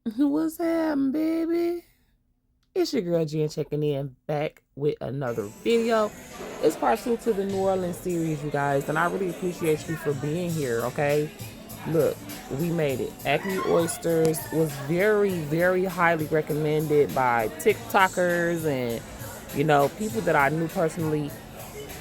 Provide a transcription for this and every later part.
What's happening, baby? It's your girl Jen checking in back with another video. It's part two to the New Orleans series, you guys, and I really appreciate you for being here, okay? Look, we made it. Acme Oysters was very, very highly recommended by TikTokers and, people that I knew personally.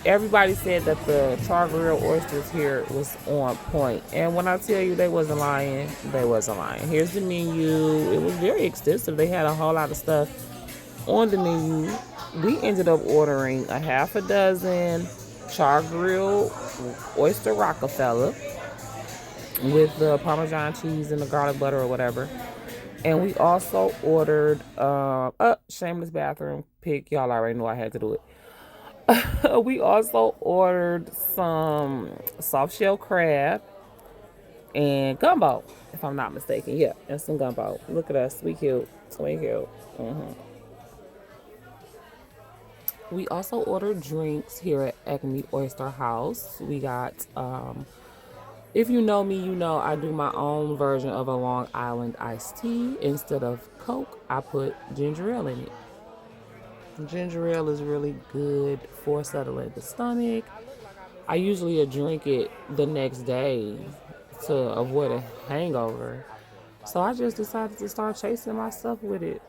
Everybody said that the char grill oysters here was on point. And when I tell you they wasn't lying, they wasn't lying. Here's the menu. It was very extensive. They had a whole lot of stuff on the menu. We ended up ordering a half a dozen char grill oyster Rockefeller with the Parmesan cheese and the garlic butter or whatever. And we also ordered shameless bathroom pick. Y'all already know I had to do it. We also ordered some soft shell crab and gumbo, if I'm not mistaken. Yeah, and some gumbo. Look at us. We cute. We cute. We also ordered drinks here at Acme Oyster House. We got, if you know me, you know I do my own version of a Long Island iced tea. Instead of Coke, I put ginger ale in it. Ginger ale is really good for settling the stomach. I usually drink it the next day to avoid a hangover. So I just decided to start chasing myself with it.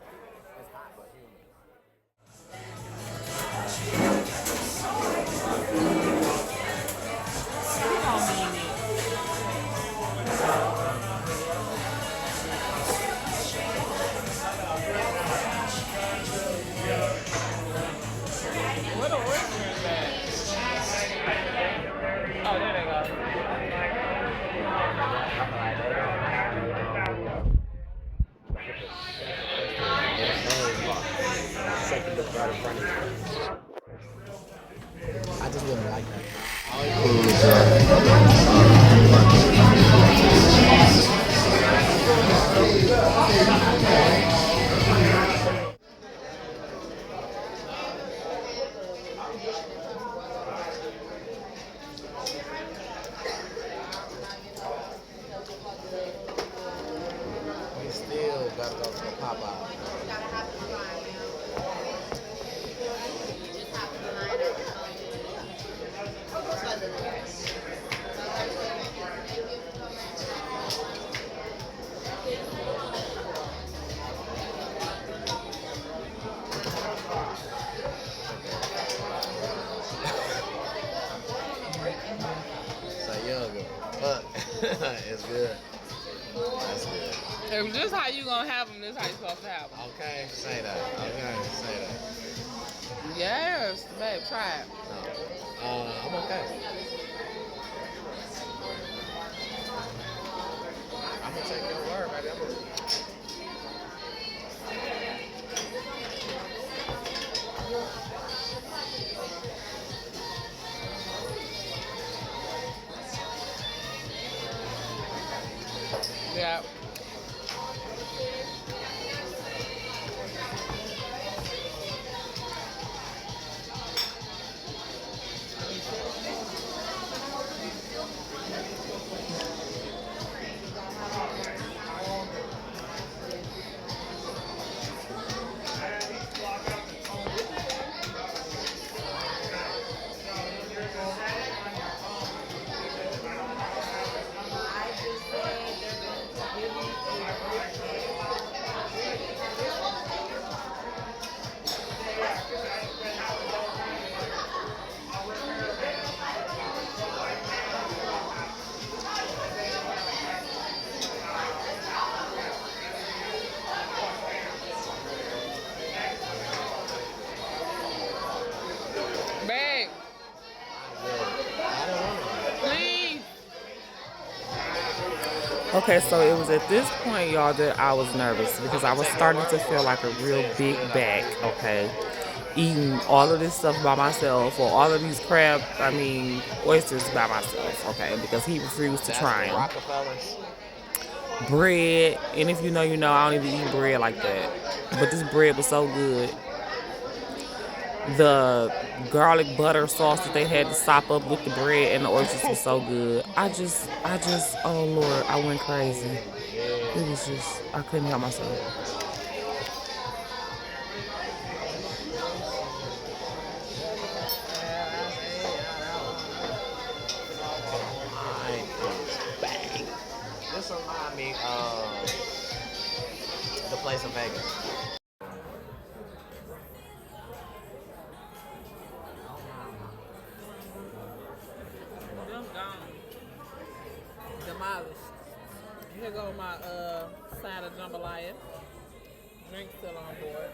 I just wouldn't like that. We still gotta go to the Popeye. It's good. That's good. If this how you gonna have them, this how you supposed to have them. Okay, say that. Okay, say that. Yes, babe, try it. No. I'm okay. I'm gonna take your word, baby. Yeah. Babe, please. Okay, so it was at this point, y'all, that I was nervous because I was starting to feel like a real big bag, okay? Eating all of this stuff by myself, or all of these oysters by myself, okay? Because he refused to try them. Bread, and if you know, you know, I don't even eat bread like that. But this bread was so good. The garlic butter sauce that they had to sop up with the bread and the oysters was so good. I just, oh Lord, I went crazy. It was just, I couldn't help myself. This remind me of the place in Vegas. Just gone. Demolished. Here go my side of jambalaya. Drink still on board.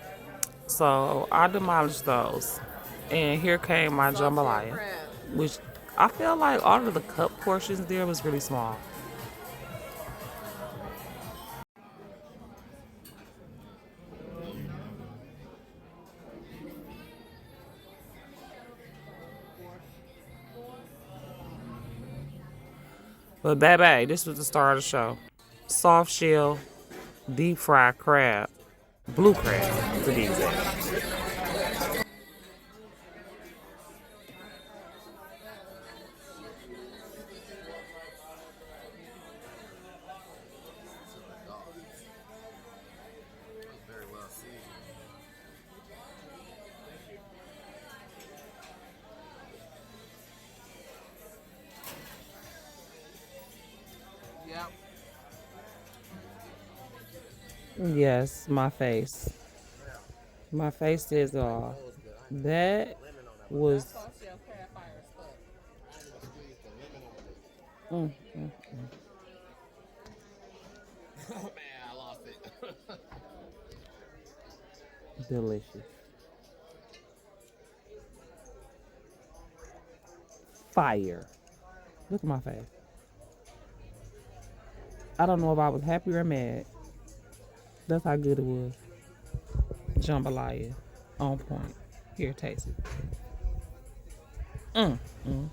So I demolished those. And here came my jambalaya, which I feel like all of the cup portions there was really small. But baby, this was the star of the show. Soft shell, deep fried crab, blue crab to be exact. Very well seasoned. Yep. Yes, my face. My face says it all. That was. Mm, mm, mm. Oh man, I lost it. Delicious. Fire. Look at my face. I don't know if I was happy or mad. That's how good it was. Jambalaya. On point. Here, taste it. Mm, mm.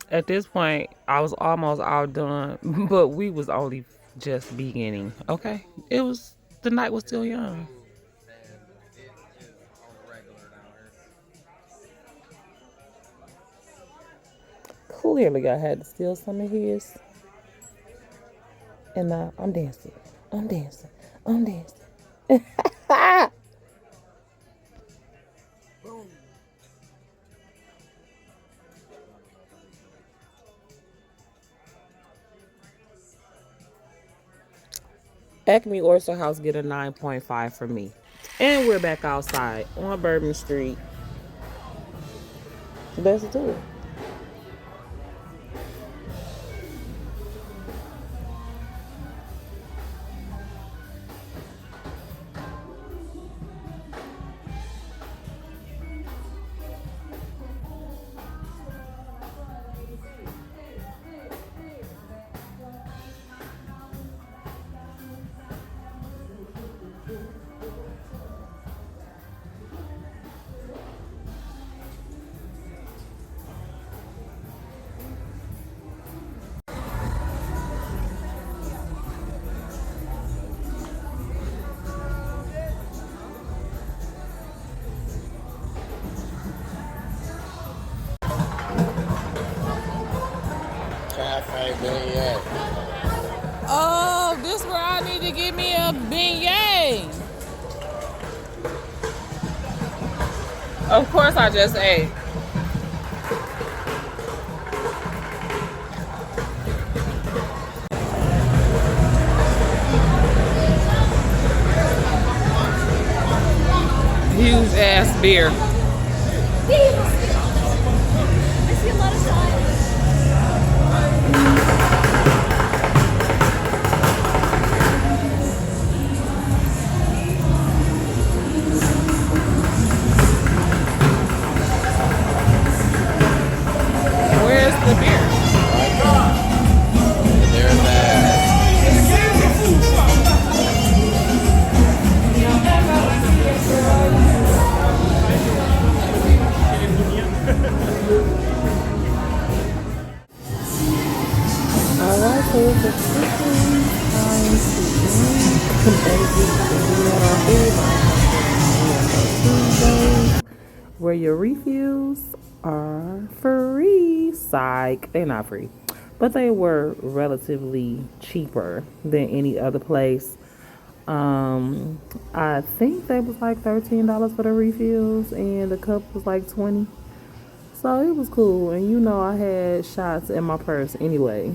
At this point, I was almost all done, but we was only just beginning. Okay, the night was still young. And it is on the regular down here. Clearly, I had to steal some of his, and I'm dancing. I'm dancing. I'm dancing. Acme Oyster House get a 9.5 for me. And we're back outside on Bourbon Street. Let's do it. Cafe beignet. Oh, this where I need to get me a beignet. Of course I just ate. Huge ass beer. I see a lot of signs. Where's the beer? There's that. where your refills are free. Psych, they're not free, but they were relatively cheaper than any other place. I think they was like $13 for the refills, and the cup was like 20. So it was cool, and you know I had shots in my purse anyway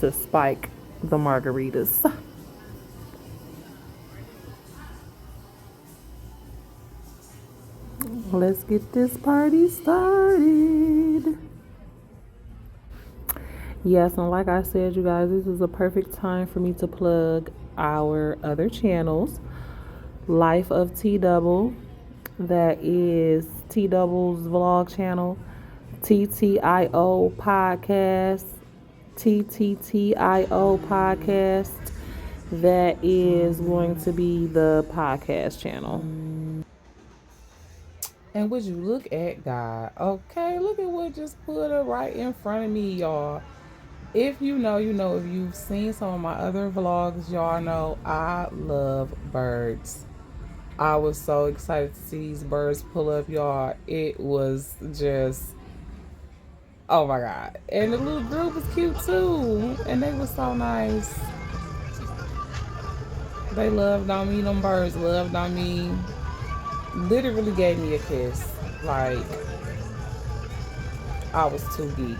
to spike the margaritas. Let's get this party started. Yes, and like I said, you guys, this is a perfect time for me to plug our other channels. Life of T Double, that is T Double's vlog channel. TTIO podcast, TTTIO podcast, that is going to be the podcast channel. And would you look at God? Okay, look at what just put up right in front of me, y'all. If you know, you know. If you've seen some of my other vlogs, y'all know I love birds. I was so excited to see these birds pull up, y'all. It was just, oh my God. And the little group was cute too. And they were so nice. They loved on me. Them birds loved on me. Literally gave me a kiss. Like, I was too geeked.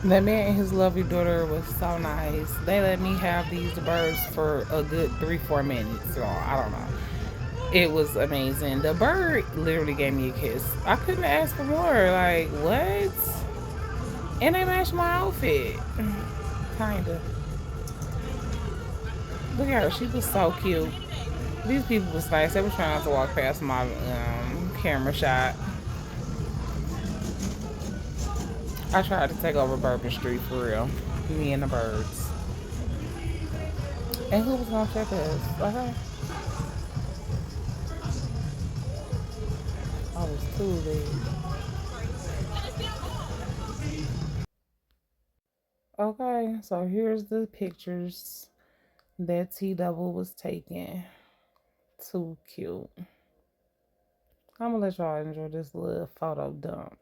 That man and his lovely daughter was so nice. They let me have these birds for a good 3-4 minutes. So I don't know. It was amazing. The bird literally gave me a kiss. I couldn't ask for more. Like, what? And they matched my outfit. Kinda. Look at her. She was so cute. These people was nice. They were trying not to walk past my camera shot. I tried to take over Bourbon Street for real. Me and the birds. And who was gonna check us? Okay. I was too late. Okay, so here's the pictures that T Double was taking. Too cute. I'm gonna let y'all enjoy this little photo dump.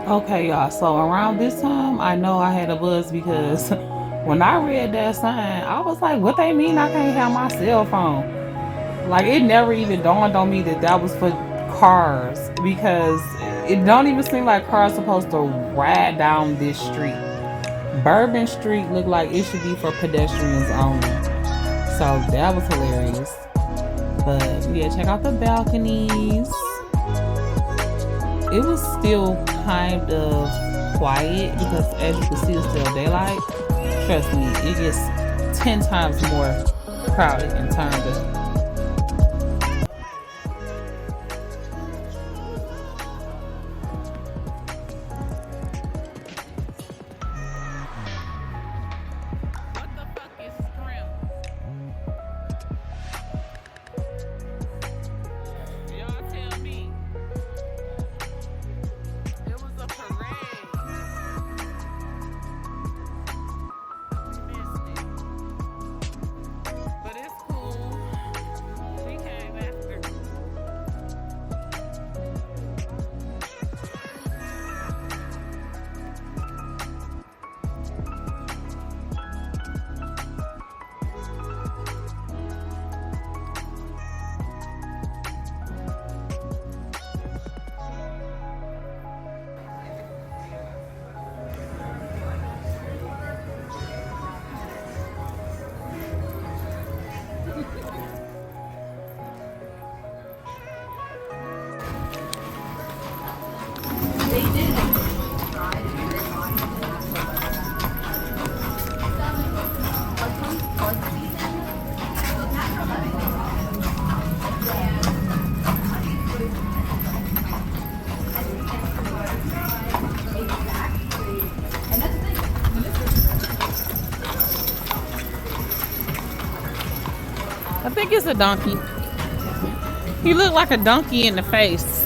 Okay, y'all, so around this time, I know I had a buzz because when I read that sign, I was like, what they mean I can't have my cell phone? Like, it never even dawned on me that that was for cars, because it don't even seem like cars supposed to ride down this street. Bourbon Street looked like it should be for pedestrians only. So that was hilarious. But yeah, check out the balconies. It was still kind of quiet because, as you can see, it's still daylight. Trust me, it gets 10 times more crowded and turned up. What the fuck is shrimp? Y'all tell me. It was a parade. We missed it. But it's cool. We came after. I think it's a donkey. He looked like a donkey in the face.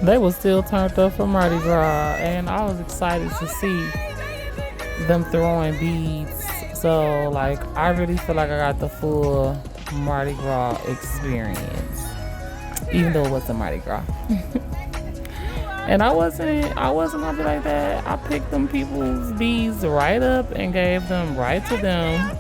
They were still turned up for Mardi Gras, and I was excited to see them throwing beads. So, like, I really feel like I got the full Mardi Gras experience, even though it wasn't Mardi Gras. And I wasn't gonna be like that. I picked them people's beads right up and gave them right to them.